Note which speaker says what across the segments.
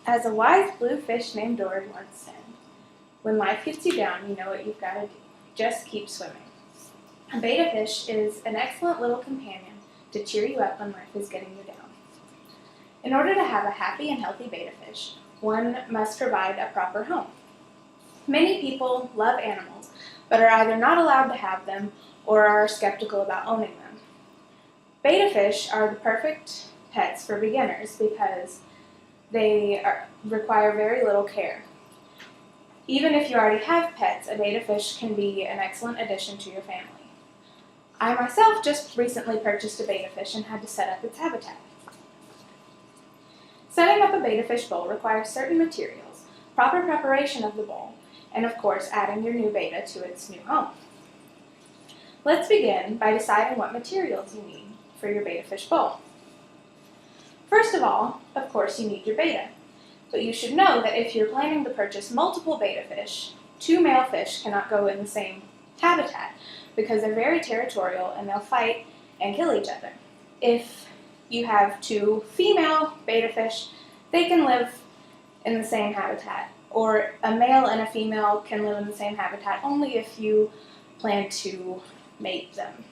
Speaker 1: As a wise blue fish named Dory once said, when life gets you down, you know what you've got to do. Just keep swimming. A betta fish is an excellent little companion to cheer you up when life is getting you down. In order to have a happy and healthy betta fish, one must provide a proper home. Many people love animals, but are either not allowed to have them or are skeptical about owning them. Betta fish are the perfect pets for beginners because they require very little care. Even if you already have pets, a betta fish can be an excellent addition to your family. I myself just recently purchased a betta fish and had to set up its habitat. Setting up a betta fish bowl requires certain materials, proper preparation of the bowl, and of course adding your new betta to its new home. Let's begin by deciding what materials you need for your betta fish bowl. First of all, of course, you need your betta. But you should know that if you're planning to purchase multiple betta fish, two male fish cannot go in the same habitat because they're very territorial and they'll fight and kill each other. If you have two female betta fish, they can live in the same habitat, or a male and a female can live in the same habitat only if you plan to mate them.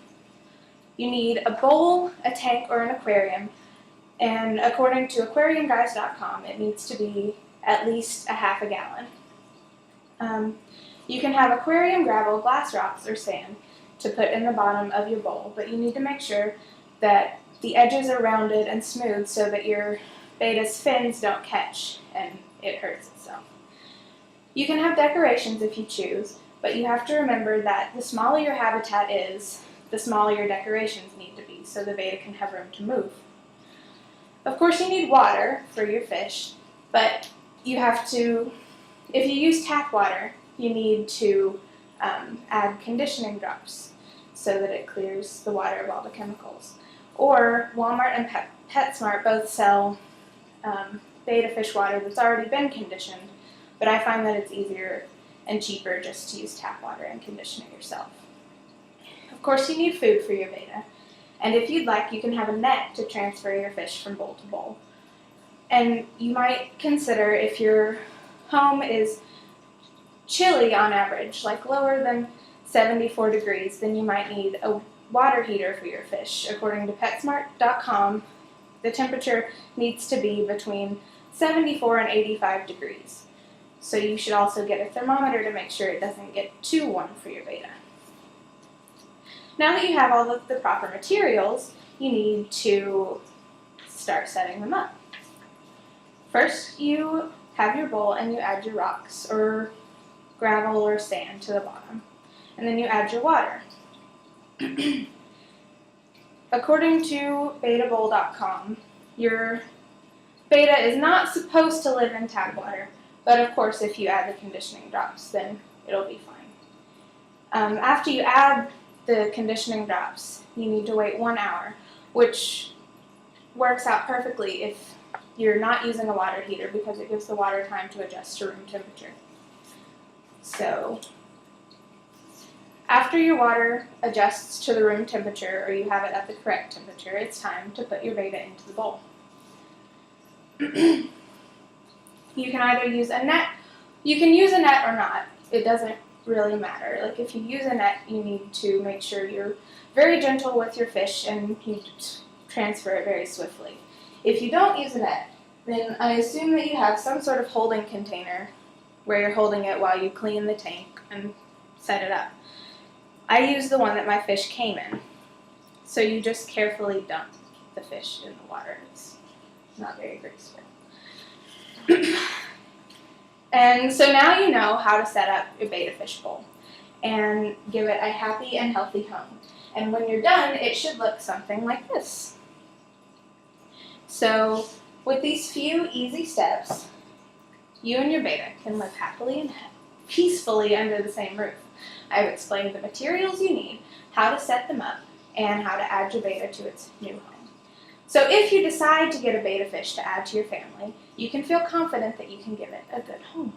Speaker 1: You need a bowl, a tank, or an aquarium, and according to aquariumguys.com, it needs to be at least a half a gallon. You can have aquarium gravel, glass rocks, or sand to put in the bottom of your bowl, but you need to make sure that the edges are rounded and smooth so that your betta's fins don't catch and it hurts itself. You can have decorations if you choose, but you have to remember that the smaller your habitat is, the smaller your decorations need to be so the betta can have room to move. Of course, you need water for your fish, but you have to, if you use tap water, you need to add conditioning drops so that it clears the water of all the chemicals. Or Walmart and PetSmart both sell betta fish water that's already been conditioned, but I find that it's easier and cheaper just to use tap water and condition it yourself. Of course, you need food for your betta. And if you'd like, you can have a net to transfer your fish from bowl to bowl. And you might consider, if your home is chilly on average, like lower than 74 degrees, then you might need a water heater for your fish. According to PetSmart.com, the temperature needs to be between 74 and 85 degrees. So you should also get a thermometer to make sure it doesn't get too warm for your betta. Now that you have all of the proper materials, you need to start setting them up. First, you have your bowl and you add your rocks or gravel or sand to the bottom. And then you add your water. According to bettabowl.com, your betta is not supposed to live in tap water, but of course if you add the conditioning drops, then it'll be fine. After you add the conditioning drops, you need to wait 1 hour, which works out perfectly if you're not using a water heater because it gives the water time to adjust to room temperature. So after your water adjusts to the room temperature, or you have it at the correct temperature, it's time to put your betta into the bowl. You can either use a net, you can use a net or not, it doesn't really matter. Like if you use a net, you need to make sure you're very gentle with your fish and you transfer it very swiftly. If you don't use a net, then I assume that you have some sort of holding container where you're holding it while you clean the tank and set it up. I use the one that my fish came in. So you just carefully dump the fish in the water. It's not very graceful. And so now you know how to set up a betta fish bowl and give it a happy and healthy home. And when you're done, it should look something like this. So with these few easy steps, you and your betta can live happily and peacefully under the same roof. I've explained the materials you need, how to set them up, and how to add your betta to its new home. So if you decide to get a betta fish to add to your family, you can feel confident that you can give it a good home.